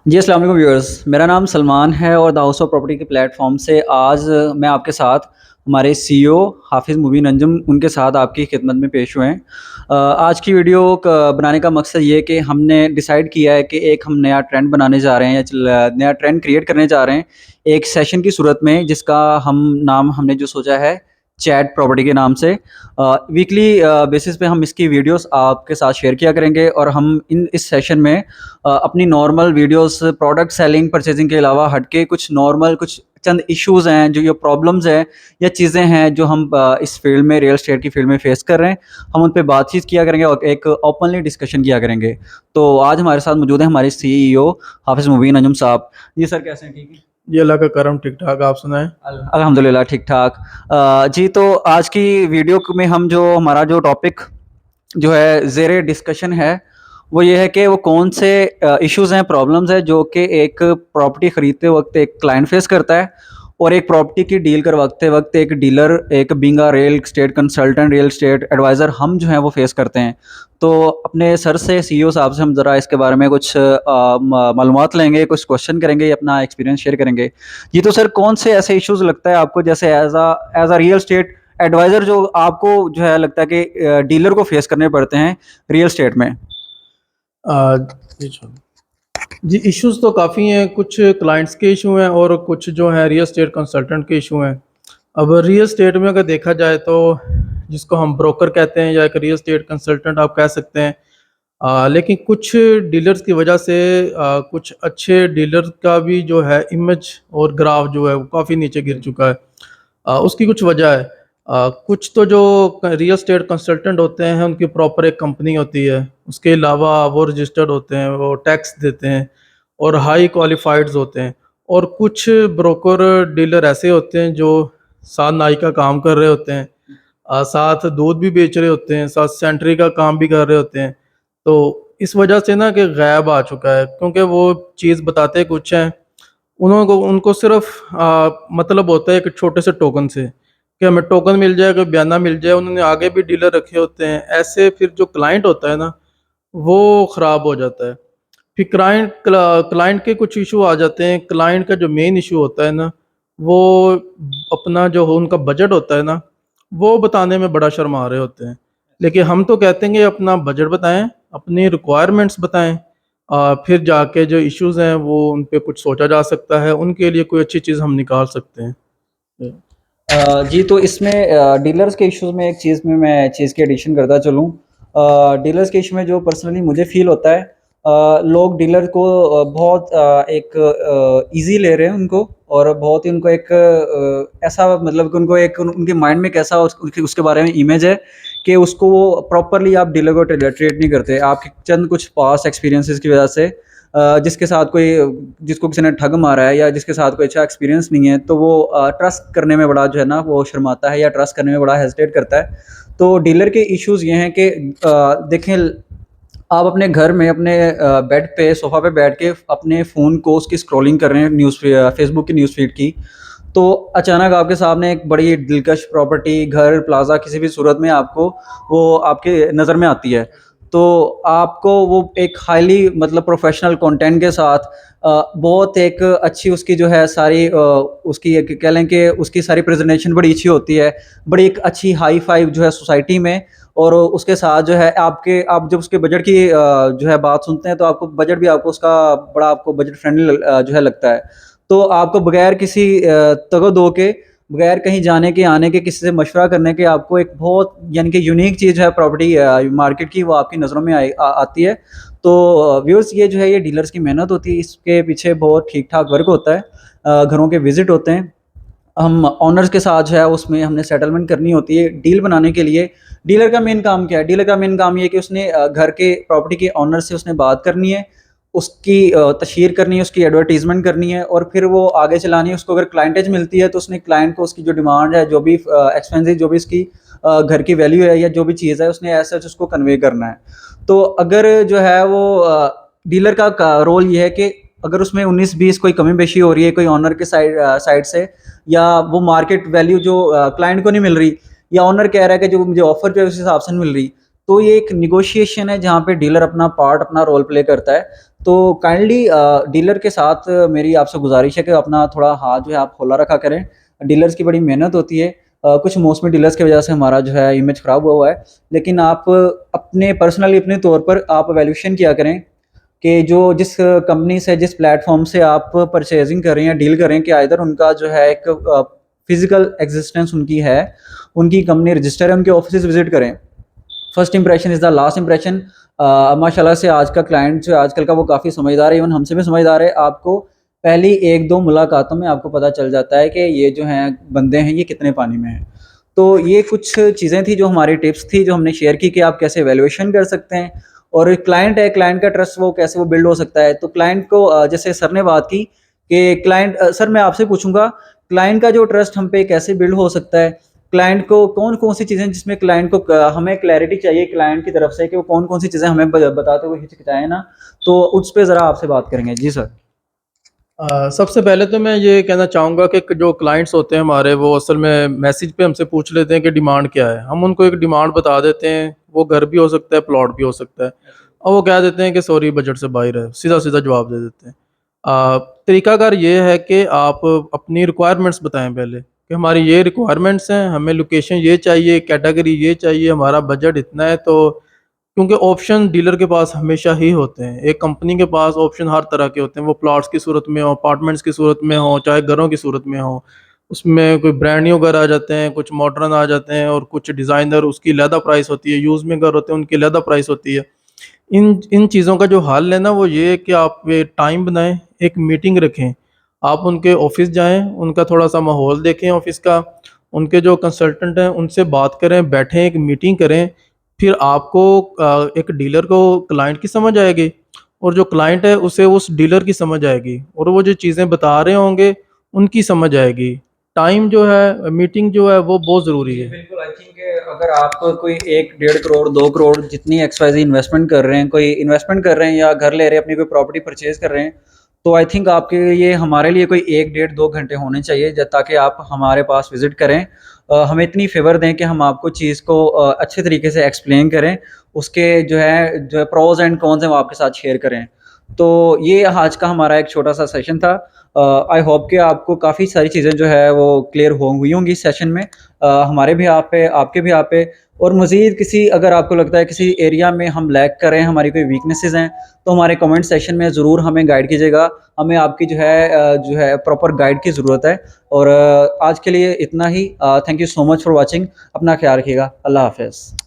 जी, अस्सलाम वालेकुम व्यूअर्स। मेरा नाम सलमान है और द हाउस ऑफ प्रॉपर्टी के प्लेटफ़ॉर्म से आज मैं आपके साथ हमारे सीईओ हाफ़िज़ मुबीन अंजुम उनके साथ आपकी खिदमत में पेश हुए हैं। आज की वीडियो बनाने का मकसद ये है कि हमने डिसाइड किया है कि एक हम नया ट्रेंड बनाने जा रहे हैं या नया ट्रेंड क्रिएट करने जा रहे हैं, एक सेशन की सूरत में जिसका नाम हमने जो सोचा है चैट प्रॉपर्टी के नाम से। वीकली बेसिस पे हम इसकी वीडियोस आपके साथ शेयर किया करेंगे और हम इस सेशन में अपनी normal videos product selling purchasing के अलावा हटके कुछ नॉर्मल कुछ चंद इश्यूज़ हैं जो ये प्रॉब्लम्स हैं या चीज़ें हैं जो हम इस फील्ड में रियल एस्टेट की फील्ड में फेस कर रहे हैं, हम उन पे बातचीत किया करेंगे और एक ओपनली डिस्कशन किया करेंगे। तो आज हमारे साथ मौजूद हैं हमारे सीईओ हाफिज़ मुबीन अंजुम साहब। जी सर, कैसे हैं? ठीक हैं? जी, अल्लाह का करम ठीक-ठाक, आप सुनाएँ? अल्हम्दुलिल्लाह ठीक-ठाक। जी, तो आज की वीडियो में हम जो हमारा जो टॉपिक जो है ज़ेरे डिस्कशन है, वो ये है कि वो कौन से इश्यूज़ हैं, प्रॉब्लम्स हैं जो कि एक प्रॉपर्टी खरीदते वक़्त एक क्लाइंट फेस करता है और एक प्रॉपर्टी की डील करवाते वक़्त एक डीलर, एक being a real estate consultant, real estate advisor हम जो हैं वो फेस करते हैं। तो अपने सर से सीईओ साहब से हम ज़रा इसके बारे में कुछ मालूमात लेंगे, कुछ क्वेश्चन करेंगे, अपना एक्सपीरियंस शेयर करेंगे। जी, तो सर कौन से ऐसे इश्यूज़ लगता है आपको जैसे as a real estate advisor जो आपको जो है लगता है कि डीलर को फेस करने पड़ते हैं रियल एस्टेट में? अ, जी, जी, इश्यूज़ तो काफ़ी हैं, कुछ क्लाइंट्स के इश्यू हैं और कुछ जो हैं रियल एस्टेट कंसल्टेंट के इश्यू हैं। अब रियल एस्टेट में अगर देखा जाए तो जिसको हम ब्रोकर कहते हैं या एक रियल एस्टेट कंसल्टेंट आप कह सकते हैं। लेकिन कुछ डीलर्स की वजह से कुछ अच्छे डीलर का भी जो है इमेज और ग्राफ जो है वो काफ़ी नीचे गिर चुका है। उसकी कुछ वजह है। कुछ तो जो रियल एस्टेट कंसल्टेंट होते हैं उनकी प्रॉपर एक कंपनी होती है। उसके अलावा वो रजिस्टर्ड होते हैं, वो टैक्स देते हैं और हाई क्वालिफ़ाइड्स होते हैं। और कुछ ब्रोकर डीलर ऐसे होते हैं जो साथ नाई का काम कर रहे होते हैं, साथ दूध भी बेच रहे होते हैं, साथ सैनिटरी का काम भी कर रहे होते हैं। तो इस वजह से ना कि गैब आ चुका है क्योंकि वो चीज़ बताते कुछ हैं, उनको सिर्फ़ मतलब होता है एक छोटे से टोकन से, कि हमें टोकन मिल जाए, कोई बयाना मिल जाए। उन्होंने आगे भी डीलर रखे होते हैं। ऐसे फिर जो क्लाइंट होता है ना, वो ख़राब हो जाता है। फिर क्लाइंट के कुछ इश्यू आ जाते हैं। क्लाइंट का जो मेन इश्यू होता है ना, वो अपना जो उनका बजट होता है ना, वो बताने में बड़ा शर्मा रहे होते हैं। लेकिन हम तो कहते हैं कि अपना बजट बताएँ, अपनी रिक्वायरमेंट्स बताएँ, फिर जाके जो इश्यूज़ हैं वो उन पे कुछ सोचा जा सकता है, उनके लिए कोई अच्छी चीज़ हम निकाल सकते हैं। जी, तो इसमें डीलर्स के इश्यूज़ में एक चीज़ में मैं चीज़ की एडिशन करता चलूँ। डीलर्स के इश्यू में जो पर्सनली मुझे फ़ील होता है, लोग डीलर को बहुत एक ईज़ी ले रहे हैं उनको और बहुत ही उनको एक ऐसा मतलब कि उनको एक उनके माइंड में कैसा उसके बारे में इमेज है कि उसको वो प्रॉपरली आप डीलर को ट्रीट नहीं करते। आपके चंद कुछ पास्ट एक्सपीरियंसेस की वजह से जिसके साथ कोई जिसको किसी ने ठग मारा है या जिसके साथ कोई अच्छा एक्सपीरियंस नहीं है, तो वो ट्रस्ट करने में बड़ा जो है ना वो शर्माता है या ट्रस्ट करने में बड़ा हेजिटेट करता है। तो डीलर के इश्यूज़ ये हैं कि देखें, आप अपने घर में अपने बेड पे सोफ़ा पे बैठ के अपने फ़ोन को उसकी स्क्रॉलिंग कर रहे हैं फ़ेसबुक की न्यूज़ फ़ीड की, तो अचानक आपके सामने एक बड़ी दिलकश प्रॉपर्टी, घर, प्लाज़ा किसी भी सूरत में आपको वो आपके नज़र में आती है। तो आपको वो एक हाईली मतलब प्रोफ़ेशनल कंटेंट के साथ बहुत एक अच्छी उसकी जो है सारी उसकी एक कह लें कि उसकी सारी प्रेज़ेंटेशन बड़ी अच्छी होती है, बड़ी एक अच्छी हाई-फ़ाई जो है सोसाइटी में। और उसके साथ जो है आप जब उसके बजट की जो है बात सुनते हैं तो आपको बजट भी आपको उसका बड़ा आपको बजट फ्रेंडली जो है लगता है। तो आपको बगैर किसी तगो-दो के, बगैर कहीं जाने के, आने के, किसी से मशवरा करने के आपको एक बहुत यानी कि यूनिक चीज़ है प्रॉपर्टी मार्केट की वो आपकी नज़रों में आती है। तो व्यूअर्स ये जो है ये डीलर्स की मेहनत होती है, इसके पीछे बहुत ठीक-ठाक वर्क होता है। घरों के विज़िट होते हैं। हम ओनर्स के साथ जो है उसमें हमने सेटलमेंट करनी होती है डील बनाने के लिए। डीलर का मेन काम क्या है? डीलर का मेन काम ये है कि उसने घर के प्रॉपर्टी के ओनर से उसने बात करनी है, उसकी तशहीर करनी है, उसकी एडवर्टाइज़मेंट करनी है और फिर वो आगे चलानी है। उसको अगर क्लाइंटेज मिलती है तो उसने क्लाइंट को उसकी जो डिमांड है, जो भी एक्सपेंसेस जो भी इसकी घर की वैल्यू है या जो भी चीज़ है उसने एज़ सच उसको कन्वे करना है। तो अगर जो है वो डीलर का रोल ये है कि अगर उसमें 19-20 कोई कमी-पेशी हो रही है, कोई ओनर के साइड से या वो मार्केट वैल्यू जो क्लाइंट को नहीं मिल रही या ओनर कह रहा है कि जो मुझे ऑफर जो है उस हिसाब से नहीं मिल रही, तो ये एक नेगोशिएशन है जहाँ पे डीलर अपना पार्ट अपना रोल प्ले करता है। तो काइंडली डीलर के साथ मेरी आपसे गुज़ारिश है कि अपना थोड़ा हाथ जो है आप खुला रखा करें। डीलर्स की बड़ी मेहनत होती है। कुछ मौसमी डीलर्स की वज़ह से हमारा जो है इमेज ख़राब हुआ है। लेकिन आप अपने पर्सनली अपने तौर पर आप वैल्यूएशन किया करें कि जो जिस कंपनी से, जिस प्लेटफ़ॉर्म से आप परचेज़िंग कर रहे हैं या डील कर रहे हैं, कि आइदर उनका जो है एक फ़िज़िकल एक्जिस्टेंस उनकी है, उनकी कंपनी रजिस्टर है, उनके ऑफ़िसेज़ विज़िट करें। First impression is the last impression. माशाल्लाह से आज का क्लाइंट जो है आजकल का वो काफ़ी समझदार है, इवन हमसे भी समझदार है। आपको पहली 1-2 मुलाकातों में आपको पता चल जाता है कि ये जो हैं बंदे हैं ये कितने पानी में हैं। तो ये कुछ चीज़ें थी जो हमारी टिप्स थी जो हमने शेयर की कि आप कैसे वैल्यूएशन कर सकते हैं, और क्लाइंट है, क्लाइंट का ट्रस्ट वो कैसे वो बिल्ड हो सकता है। तो क्लाइंट को जैसे सर ने बात की कि क्लाइंट सर मैं आपसे पूछूँगा क्लाइंट का जो ट्रस्ट हम पे कैसे बिल्ड हो सकता है? क्लाइंट को कौन-कौन सी चीज़ें जिसमें क्लाइंट को हमें क्लैरिटी चाहिए क्लाइंट की तरफ से कि वो कौन-कौन सी चीज़ें हमें ब बताते हुए हिचकिचाएँ ना, तो उस पे ज़रा आपसे बात करेंगे। जी सर। सबसे पहले तो मैं ये कहना चाहूँगा कि जो क्लाइंट्स होते हैं हमारे, वो असल में मैसेज पे हमसे पूछ लेते हैं कि डिमांड क्या है। हम उनको एक डिमांड बता देते हैं, वो घर भी हो सकता है, प्लॉट भी हो सकता है, और वो कह देते हैं कि सॉरी बजट से बाहर है, सीधा-सीधा जवाब दे देते हैं। तरीकाकार ये है कि आप अपनी रिक्वायरमेंट्स बताएँ पहले कि हमारी ये रिक्वायरमेंट्स हैं, हमें लोकेशन ये चाहिए, कैटेगरी ये चाहिए, हमारा बजट इतना है। तो क्योंकि ऑप्शन डीलर के पास हमेशा ही होते हैं। एक कंपनी के पास ऑप्शन हर तरह के होते हैं, वो प्लॉट्स की सूरत में हो, अपार्टमेंट्स की सूरत में हो, चाहे घरों की सूरत में हो। उसमें कोई ब्रांड न्यू घर आ जाते हैं, कुछ मॉडर्न आ जाते हैं, और कुछ डिज़ाइनर, उसकी अलहदा प्राइस होती है, यूज़ में घर होते हैं, उनकी अलहदा प्राइस होती है। इन इन चीज़ों का जो हल है ना, वो ये है कि आप टाइम बनाएँ, एक मीटिंग रखें। आप उनके ऑफ़िस जाएँ, उनका थोड़ा-सा माहौल देखें ऑफ़िस का, उनके जो कंसल्टेंट हैं उनसे बात करें, बैठें, एक मीटिंग करें। फिर आपको एक डीलर को क्लाइंट की समझ आएगी, और जो क्लाइंट है उसे उस डीलर की समझ आएगी, और वो जो चीज़ें बता रहे होंगे उनकी समझ आएगी। टाइम जो है, मीटिंग जो है, वो बहुत ज़रूरी जी, है। बिल्कुल आई थिंक अगर आप कोई 1 डेढ़ करोड़, 2 करोड़ जितनी एक्सवाइज़ी इन्वेस्टमेंट कर रहे हैं, कोई इन्वेस्टमेंट कर रहे हैं या घर ले रहे हैं, अपनी कोई प्रॉपर्टी परचेज़ कर रहे हैं, तो आई थिंक आपके लिए हमारे लिए कोई 1 डेढ़ 2 घंटे होने चाहिए ताकि आप हमारे पास विज़िट करें। हमें इतनी फ़ेवर दें कि हम आपको चीज़ को अच्छे तरीके से एक्सप्लेन करें, उसके जो है प्रोज़ एंड कॉन्स हैं वो आपके साथ शेयर करें। तो ये आज का हमारा एक छोटा-सा सेशन था। आई होप कि आपको काफ़ी सारी चीज़ें जो है वो क्लियर हो हुई होंगी इस सेशन में। हमारे भी आप पे, आपके भी आप पे, और मज़ीद किसी अगर आपको लगता है किसी एरिया में हम लैग कर रहे हैं, हमारी कोई वीकनेसेस हैं, तो हमारे कमेंट सेक्शन में ज़रूर हमें गाइड कीजिएगा। हमें आपकी जो है प्रॉपर गाइड की ज़रूरत है। और आज के लिए इतना ही। Thank you so much for watching. अपना ख्याल रखिएगा। अल्लाह हाफ़िज़।